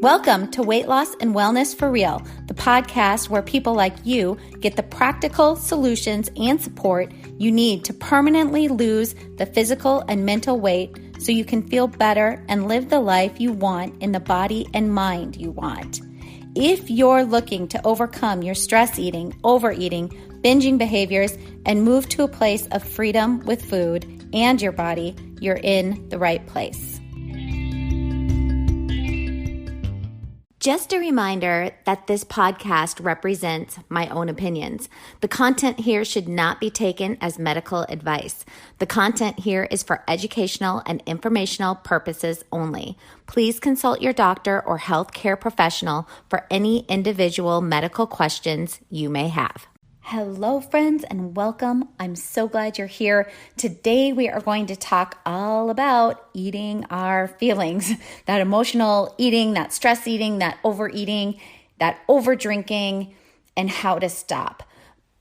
Welcome to Weight Loss and Wellness for Real, the podcast where people like you get the practical solutions and support you need to permanently lose the physical and mental weight so you can feel better and live the life you want in the body and mind you want. If you're looking to overcome your stress eating, overeating, binging behaviors, and move to a place of freedom with food and your body, you're in the right place. Just a reminder that this podcast represents my own opinions. The content here should not be taken as medical advice. The content here is for educational and informational purposes only. Please consult your doctor or healthcare professional for any individual medical questions you may have. Hello, friends, and welcome. I'm so glad you're here. Today, we are going to talk all about eating our feelings, that emotional eating, that stress eating, that overeating, that overdrinking, and how to stop.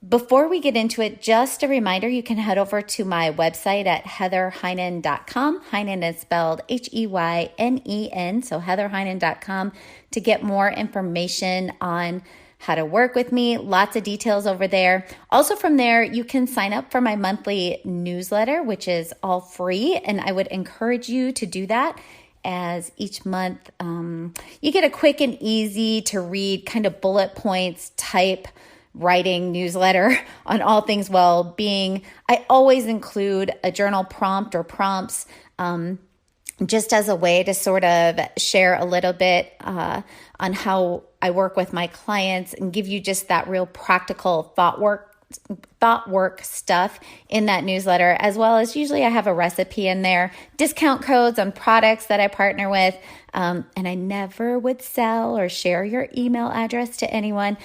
Before we get into it, just a reminder, you can head over to my website at heatherheynen.com. Heynen is spelled Heynen, so heatherheynen.com to get more information on how to work with me, lots of details over there. Also from there, you can sign up for my monthly newsletter, which is all free, and I would encourage you to do that, as each month you get a quick and easy to read kind of bullet points type writing newsletter on all things well-being. I always include a journal prompt or prompts just as a way to sort of share a little bit on how I work with my clients and give you just that real practical thought work stuff in that newsletter, as well as usually I have a recipe in there, discount codes on products that I partner with, and I never would sell or share your email address to anyone.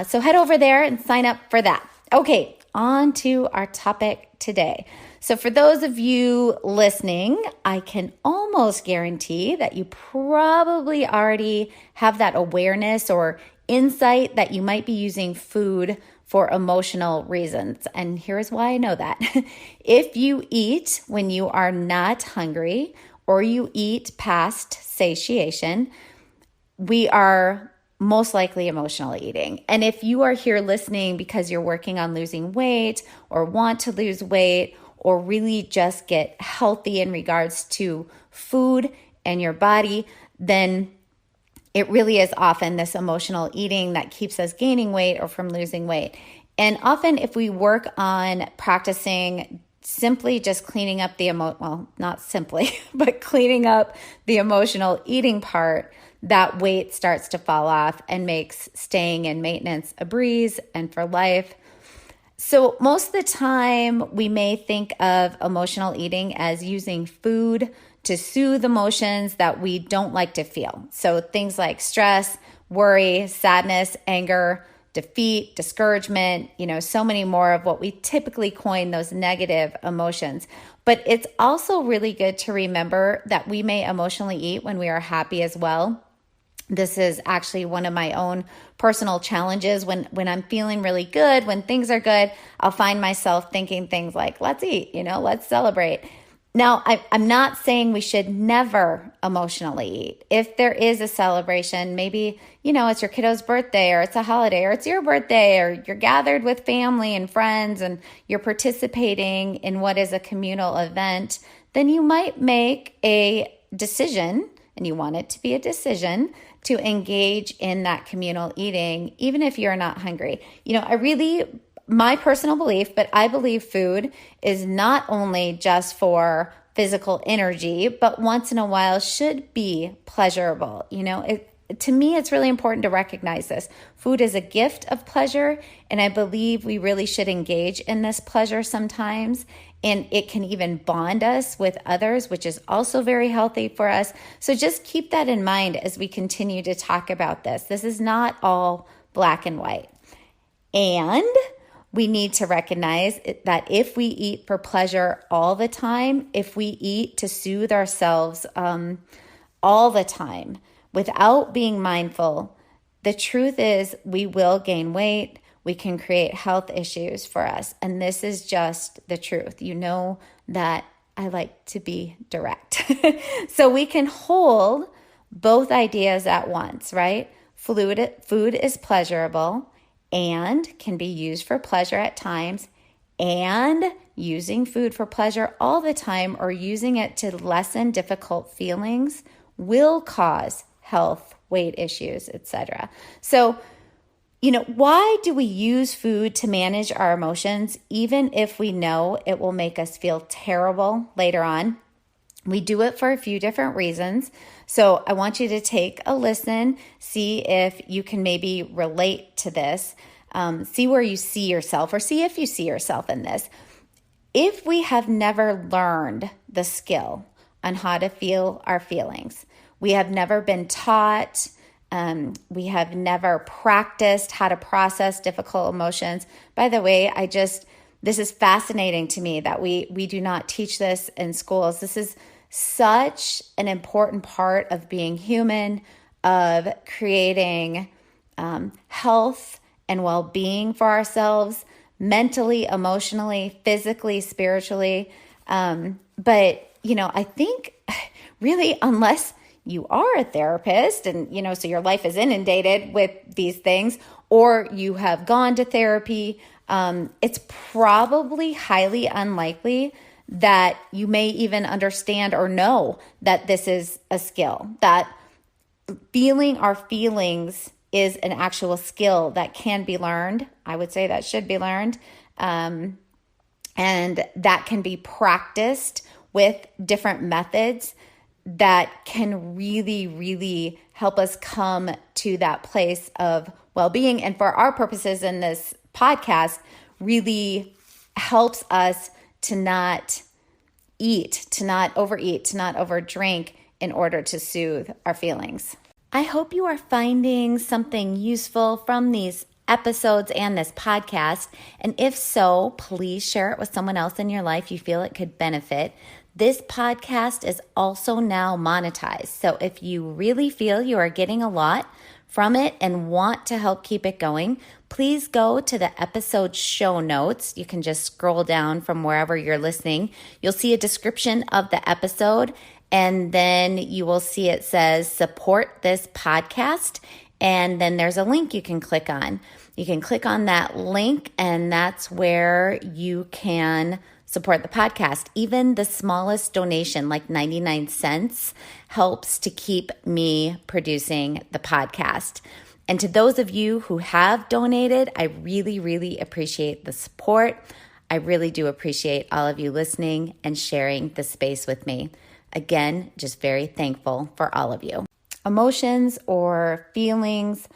So head over there and sign up for that. Okay, on to our topic today. So for those of you listening, I can almost guarantee that you probably already have that awareness or insight that you might be using food for emotional reasons. And here's why I know that. If you eat when you are not hungry or you eat past satiation, we are most likely emotional eating. And if you are here listening because you're working on losing weight or want to lose weight or really just get healthy in regards to food and your body, then it really is often this emotional eating that keeps us gaining weight or from losing weight. And often if we work on practicing simply just cleaning up not simply, but cleaning up the emotional eating part, that weight starts to fall off and makes staying in maintenance a breeze and for life. So most of the time, we may think of emotional eating as using food to soothe emotions that we don't like to feel. So things like stress, worry, sadness, anger, defeat, discouragement, so many more of what we typically coin those negative emotions. But it's also really good to remember that we may emotionally eat when we are happy as well. This is actually one of my own personal challenges. When I'm feeling really good, when things are good, I'll find myself thinking things like, let's eat, let's celebrate. Now, I'm not saying we should never emotionally eat. If there is a celebration, maybe, it's your kiddo's birthday or it's a holiday or it's your birthday or you're gathered with family and friends and you're participating in what is a communal event, then you might make a decision, and you want it to be a decision, to engage in that communal eating, even if you're not hungry. My personal belief, but I believe food is not only just for physical energy, but once in a while should be pleasurable. To me, it's really important to recognize this. Food is a gift of pleasure, and I believe we really should engage in this pleasure sometimes. And it can even bond us with others, which is also very healthy for us. So just keep that in mind as we continue to talk about this. This is not all black and white. And we need to recognize that if we eat for pleasure all the time, if we eat to soothe ourselves all the time without being mindful, the truth is we will gain weight. We can create health issues for us. And this is just the truth. You know that I like to be direct. So we can hold both ideas at once, right? Food is pleasurable and can be used for pleasure at times, and using food for pleasure all the time or using it to lessen difficult feelings will cause health, weight issues, etc. So, why do we use food to manage our emotions, even if we know it will make us feel terrible later on? We do it for a few different reasons. So I want you to take a listen, see if you can maybe relate to this, see where you see yourself, or see if you see yourself in this. If we have never learned the skill on how to feel our feelings, we have never been taught, we have never practiced how to process difficult emotions. By the way, this is fascinating to me that we do not teach this in schools. This is such an important part of being human, of creating health and well-being for ourselves, mentally, emotionally, physically, spiritually. But I think really, unless you are a therapist and, so your life is inundated with these things, or you have gone to therapy, it's probably highly unlikely that you may even understand or know that this is a skill, that feeling our feelings is an actual skill that can be learned. I would say that should be learned. And that can be practiced with different methods that can really, really help us come to that place of well-being. And for our purposes in this podcast, really helps us to not eat, to not overeat, to not overdrink in order to soothe our feelings. I hope you are finding something useful from these episodes and this podcast. And if so, please share it with someone else in your life you feel it could benefit. This podcast is also now monetized. So if you really feel you are getting a lot from it and want to help keep it going, please go to the episode show notes. You can just scroll down from wherever you're listening. You'll see a description of the episode, and then you will see it says support this podcast. And then there's a link you can click on. You can click on that link, and that's where you can support the podcast. Even the smallest donation, like 99 cents, helps to keep me producing the podcast. And to those of you who have donated, I really, really appreciate the support. I really do appreciate all of you listening and sharing the space with me. Again, just very thankful for all of you. Emotions or feelings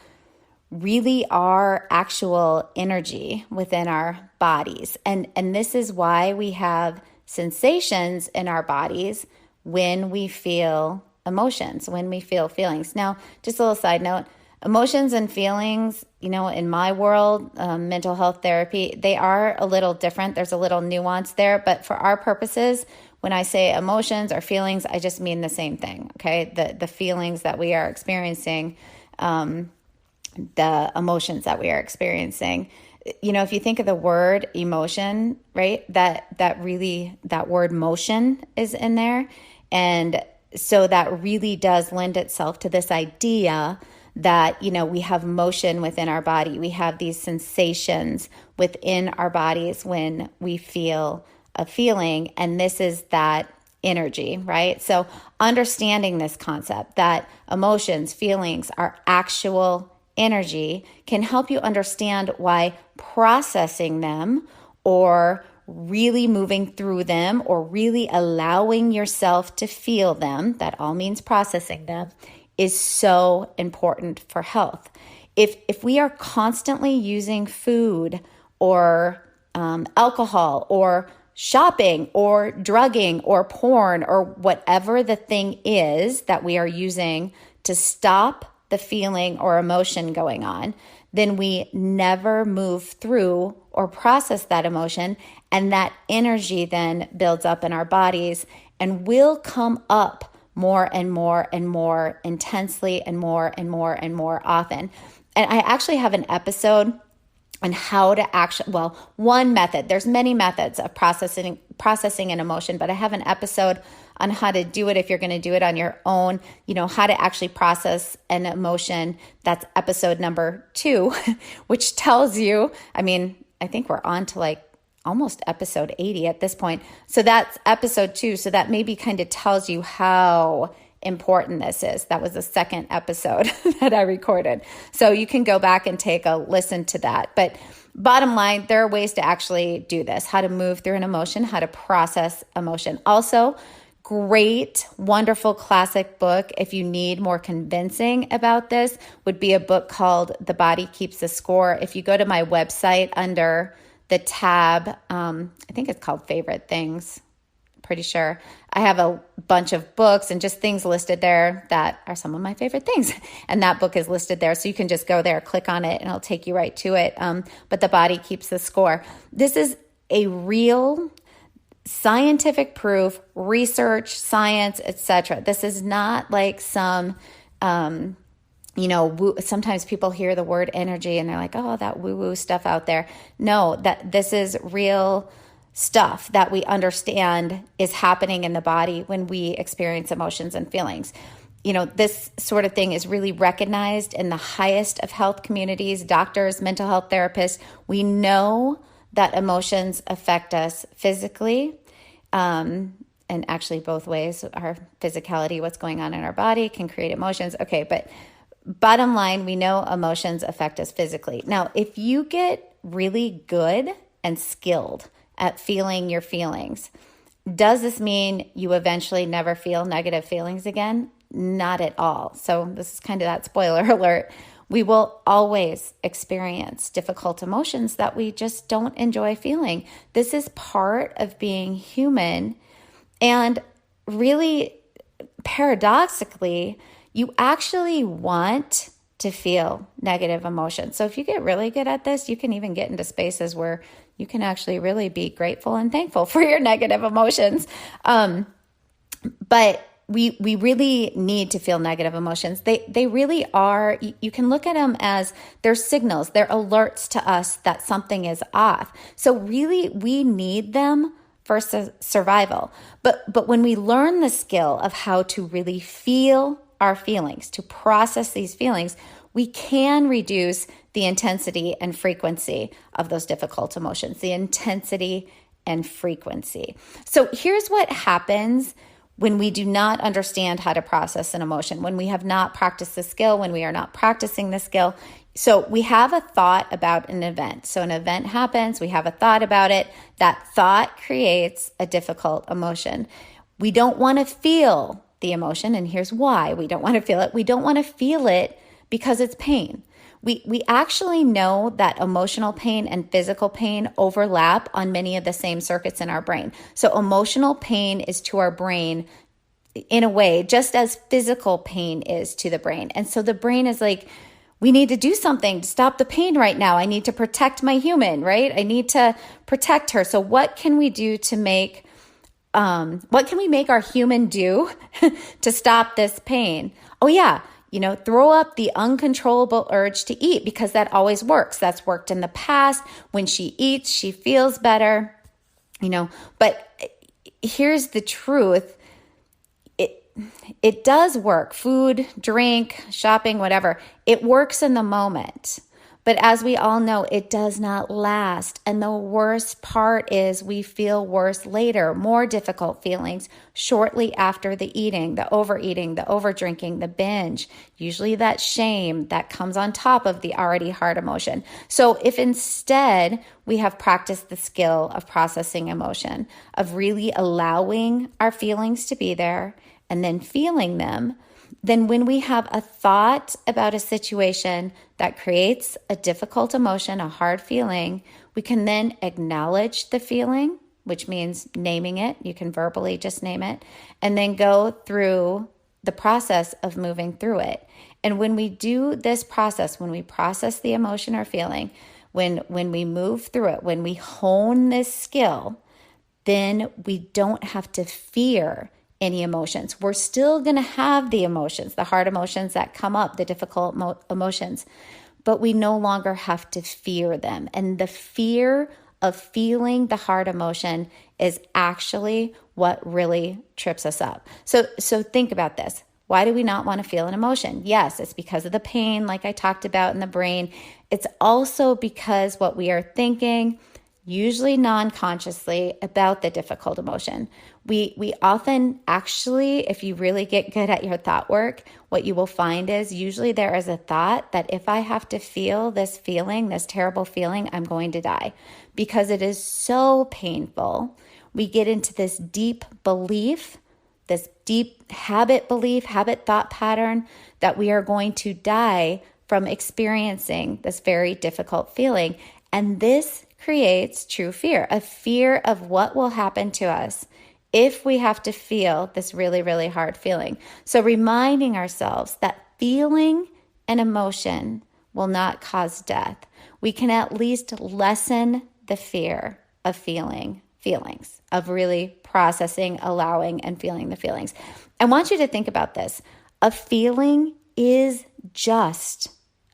really are actual energy within our bodies. And this is why we have sensations in our bodies when we feel emotions, when we feel feelings. Now, just a little side note, emotions and feelings, in my world, mental health therapy, they are a little different. There's a little nuance there, but for our purposes, when I say emotions or feelings, I just mean the same thing, okay? The feelings that we are experiencing, the emotions that we are experiencing. If you think of the word emotion, right, that word motion is in there. And so that really does lend itself to this idea that, we have motion within our body. We have these sensations within our bodies when we feel a feeling, and this is that energy, right? So understanding this concept that emotions, feelings are actual energy can help you understand why processing them or really moving through them or really allowing yourself to feel them, that all means processing them, is so important for health. If we are constantly using food or alcohol or shopping or drugging or porn or whatever the thing is that we are using to stop the feeling or emotion going on, then we never move through or process that emotion, and that energy then builds up in our bodies and will come up more and more and more intensely and more and more and more often. And I actually have an episode on how to one method. There's many methods of processing an emotion, but I have an episode on how to do it if you're going to do it on your own, how to actually process an emotion. That's episode number 2, which tells you, I think we're on to like almost episode 80 at this point. So that's episode 2. So that maybe kind of tells you how important this is. That was the second episode that I recorded. So you can go back and take a listen to that. But bottom line, there are ways to actually do this, how to move through an emotion, how to process emotion. Also, great, wonderful classic book, if you need more convincing about this, would be a book called The Body Keeps the Score. If you go to my website under the tab, I think it's called Favorite Things, pretty sure. I have a bunch of books and just things listed there that are some of my favorite things. And that book is listed there. So you can just go there, click on it, and it'll take you right to it. But The Body Keeps the Score. This is a real scientific proof, research, science, etc. This is not like some, sometimes people hear the word energy and they're like, oh, that woo-woo stuff out there. No, that this is real stuff that we understand is happening in the body when we experience emotions and feelings. This sort of thing is really recognized in the highest of health communities, doctors, mental health therapists. We know that emotions affect us physically, and actually both ways. Our physicality, what's going on in our body, can create emotions. Okay, but bottom line, we know emotions affect us physically. Now, if you get really good and skilled at feeling your feelings, does this mean you eventually never feel negative feelings again? Not at all. So this is kind of that spoiler alert. We will always experience difficult emotions that we just don't enjoy feeling. This is part of being human. And really, paradoxically, you actually want to feel negative emotions. So if you get really good at this, you can even get into spaces where you can actually really be grateful and thankful for your negative emotions. But we really need to feel negative emotions. They really are, you can look at them as they're signals, they're alerts to us that something is off. So really, we need them for survival. But when we learn the skill of how to really feel our feelings, to process these feelings, we can reduce the intensity and frequency of those difficult emotions, the intensity and frequency. So here's what happens when we do not understand how to process an emotion, when we have not practiced the skill, when we are not practicing the skill. So we have a thought about an event. So an event happens, we have a thought about it. That thought creates a difficult emotion. We don't want to feel the emotion, and here's why we don't want to feel it. We don't want to feel it because it's pain. We actually know that emotional pain and physical pain overlap on many of the same circuits in our brain. So emotional pain is to our brain in a way, just as physical pain is to the brain. And so the brain is like, we need to do something to stop the pain right now. I need to protect my human, right? I need to protect her. So what can we do to what can we make our human do to stop this pain? Oh yeah, throw up the uncontrollable urge to eat, because that always works. That's worked in the past. When she eats, she feels better, but here's the truth. It does work. Food, drink, shopping, whatever. It works in the moment. But as we all know, it does not last. And the worst part is we feel worse later, more difficult feelings shortly after the eating, the overeating, the overdrinking, the binge, usually that shame that comes on top of the already hard emotion. So if instead we have practiced the skill of processing emotion, of really allowing our feelings to be there and then feeling them, then when we have a thought about a situation that creates a difficult emotion, a hard feeling, we can then acknowledge the feeling, which means naming it. You can verbally just name it, and then go through the process of moving through it. And when we do this process, when we process the emotion or feeling, when we move through it, when we hone this skill, then we don't have to fear any emotions. We're still going to have the emotions, the hard emotions that come up, the difficult emotions, but we no longer have to fear them. And the fear of feeling the hard emotion is actually what really trips us up. So think about this. Why do we not want to feel an emotion? Yes, it's because of the pain, like I talked about in the brain. It's also because what we are thinking, usually non-consciously, about the difficult emotion. We often actually, if you really get good at your thought work, what you will find is usually there is a thought that if I have to feel this feeling, this terrible feeling, I'm going to die. Because it is so painful, we get into this deep belief, this deep habit thought pattern that we are going to die from experiencing this very difficult feeling. And this creates true fear, a fear of what will happen to us if we have to feel this really, really hard feeling. So reminding ourselves that feeling an emotion will not cause death. We can at least lessen the fear of feeling feelings, of really processing, allowing, and feeling the feelings. I want you to think about this. A feeling is just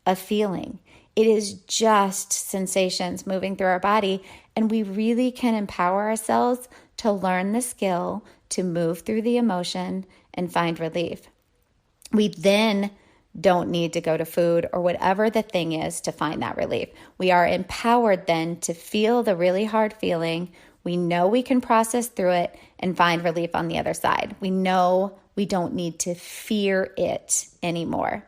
a feeling. It is just sensations moving through our body, and we really can empower ourselves to learn the skill to move through the emotion and find relief. We then don't need to go to food or whatever the thing is to find that relief. We are empowered then to feel the really hard feeling. We know we can process through it and find relief on the other side. We know we don't need to fear it anymore.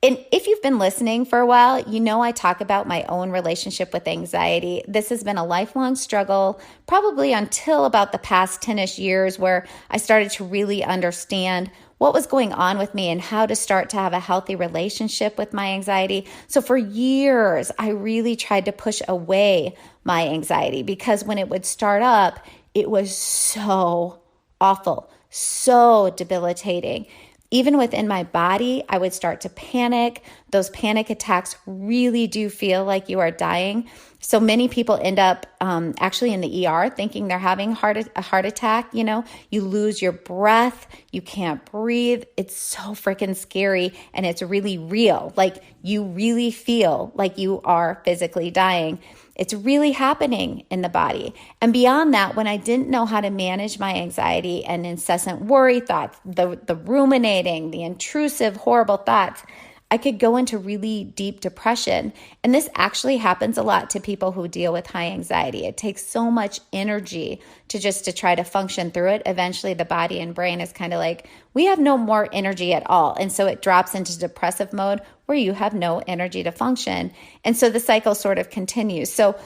And if you've been listening for a while, you know I talk about my own relationship with anxiety. This has been a lifelong struggle, probably until about the past 10-ish years, where I started to really understand what was going on with me and how to start to have a healthy relationship with my anxiety. So for years, I really tried to push away my anxiety because when it would start up, it was so awful, so debilitating. Even within my body, I would start to panic. Those panic attacks really do feel like you are dying. So many people end up actually in the ER thinking they're having a heart attack. You know, you lose your breath. You can't breathe. It's so freaking scary, and it's really real. Like you really feel like you are physically dying. It's really happening in the body. And beyond that, when I didn't know how to manage my anxiety and incessant worry thoughts, the ruminating, the intrusive, horrible thoughts, I could go into really deep depression. And this actually happens a lot to people who deal with high anxiety. It takes so much energy to try to function through it. Eventually, the body and brain is kind of like, we have no more energy at all. And so it drops into depressive mode where you have no energy to function. And so the cycle sort of continues. So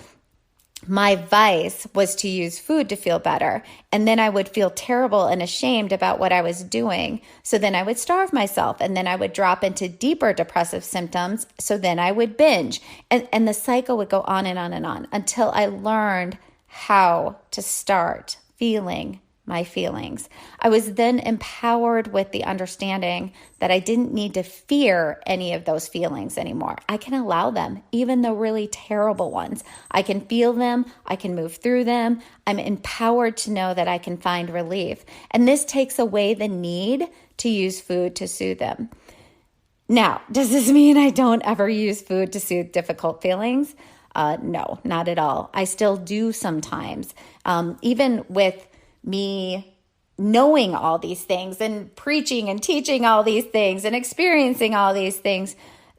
my vice was to use food to feel better. And then I would feel terrible and ashamed about what I was doing. So then I would starve myself, and then I would drop into deeper depressive symptoms. So then I would binge. And the cycle would go on and on and on until I learned how to start feeling my feelings. I was then empowered with the understanding that I didn't need to fear any of those feelings anymore. I can allow them, even the really terrible ones. I can feel them. I can move through them. I'm empowered to know that I can find relief. And this takes away the need to use food to soothe them. Now, does this mean I don't ever use food to soothe difficult feelings? No, not at all. I still do sometimes. Even with me knowing all these things and preaching and teaching all these things and experiencing all these things,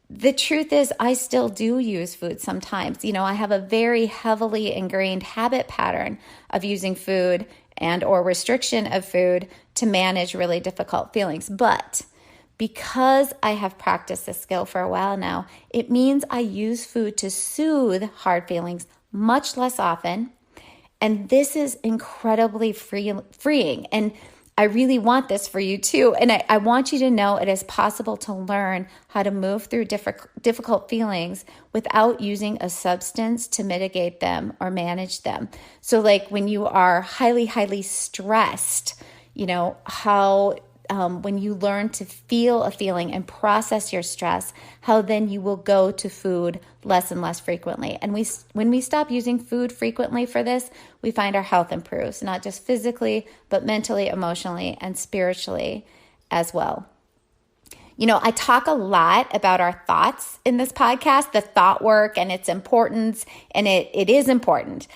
the truth is I still do use food sometimes. You know, I have a very heavily ingrained habit pattern of using food and or restriction of food to manage really difficult feelings. But because I have practiced this skill for a while now, it means I use food to soothe hard feelings much less often. And this is incredibly freeing. And I really want this for you too. And I want you to know it is possible to learn how to move through difficult feelings without using a substance to mitigate them or manage them. So like when you are highly, highly stressed, you know, how when you learn to feel a feeling and process your stress, how then you will go to food less and less frequently. And when we stop using food frequently for this, we find our health improves, not just physically, but mentally, emotionally, and spiritually as well. You know, I talk a lot about our thoughts in this podcast, the thought work and its importance, and it is important.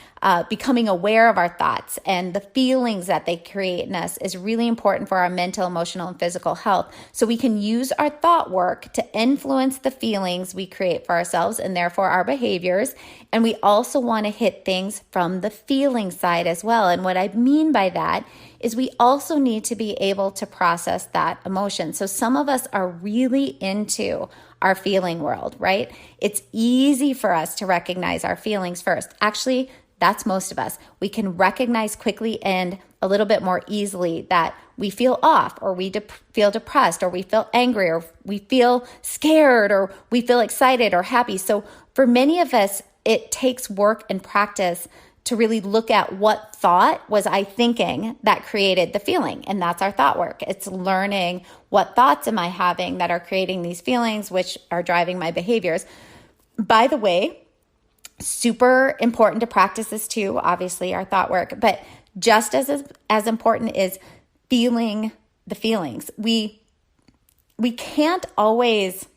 becoming aware of our thoughts and the feelings that they create in us is really important for our mental, emotional, and physical health. So we can use our thought work to influence the feelings we create for ourselves and therefore our behaviors. And we also want to hit things from the feeling side as well. And what I mean by that is we also need to be able to process that emotion. So some of us are really into our feeling world, right? It's easy for us to recognize our feelings first. Actually, that's most of us. We can recognize quickly and a little bit more easily that we feel off, or we feel depressed, or we feel angry, or we feel scared, or we feel excited or happy. So for many of us, it takes work and practice to really look at what thought was I thinking that created the feeling. And that's our thought work. It's learning what thoughts am I having that are creating these feelings, which are driving my behaviors. By the way, super important to practice this too, obviously, our thought work, but just as important is feeling the feelings. We can't always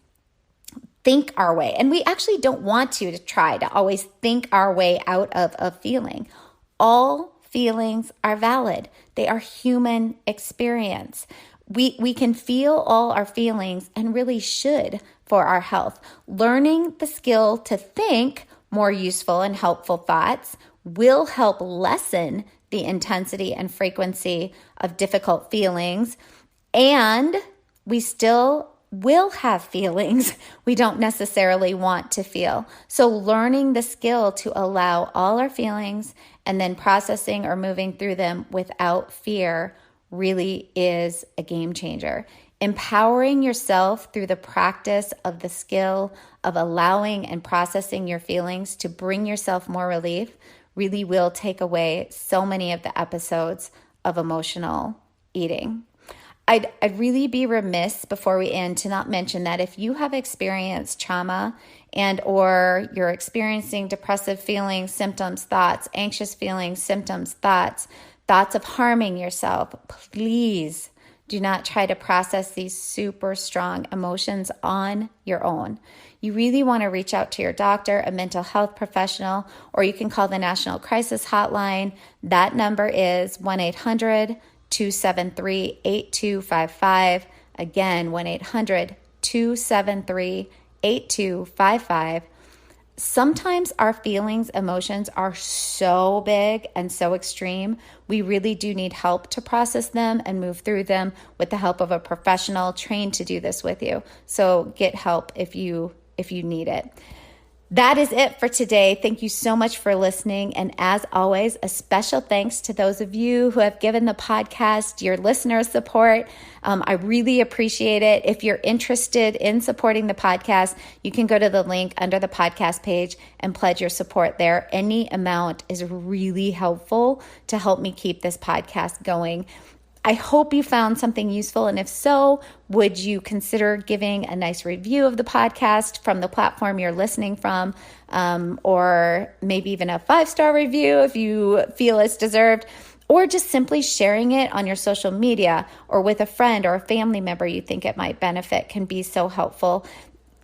think our way, and we actually don't want to try to always think our way out of a feeling. All feelings are valid. They are human experience. We can feel all our feelings and really should for our health. Learning the skill to think more useful and helpful thoughts will help lessen the intensity and frequency of difficult feelings, and we still will have feelings we don't necessarily want to feel. So learning the skill to allow all our feelings and then processing or moving through them without fear really is a game changer. Empowering yourself through the practice of the skill of allowing and processing your feelings to bring yourself more relief really will take away so many of the episodes of emotional eating. I'd really be remiss before we end to not mention that if you have experienced trauma and or you're experiencing depressive feelings, symptoms, thoughts, anxious feelings, symptoms, thoughts of harming yourself, please do not try to process these super strong emotions on your own. You really want to reach out to your doctor, a mental health professional, or you can call the National Crisis Hotline. That number is 1-800-273-8255. Again, 1-800-273-8255. Sometimes our feelings, emotions are so big and so extreme, we really do need help to process them and move through them with the help of a professional trained to do this with you. So get help if you need it. That is it for today. Thank you so much for listening. And as always, a special thanks to those of you who have given the podcast your listener support. I really appreciate it. If you're interested in supporting the podcast, you can go to the link under the podcast page and pledge your support there. Any amount is really helpful to help me keep this podcast going. I hope you found something useful, and if so, would you consider giving a nice review of the podcast from the platform you're listening from, or maybe even a 5-star review if you feel it's deserved, or just simply sharing it on your social media or with a friend or a family member you think it might benefit can be so helpful.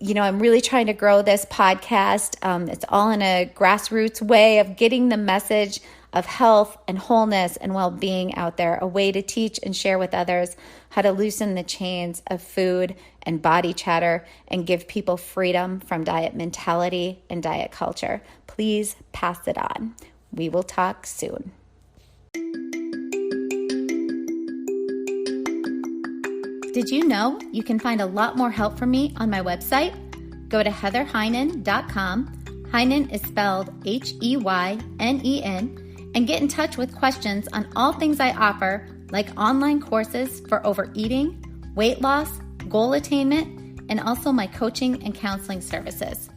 You know, I'm really trying to grow this podcast. It's all in a grassroots way of getting the message of health and wholeness and well-being out there, a way to teach and share with others how to loosen the chains of food and body chatter and give people freedom from diet mentality and diet culture. Please pass it on. We will talk soon. Did you know you can find a lot more help from me on my website? Go to heatherheynen.com. Heynen is spelled Heynen, and get in touch with questions on all things I offer, like online courses for overeating, weight loss, goal attainment, and also my coaching and counseling services.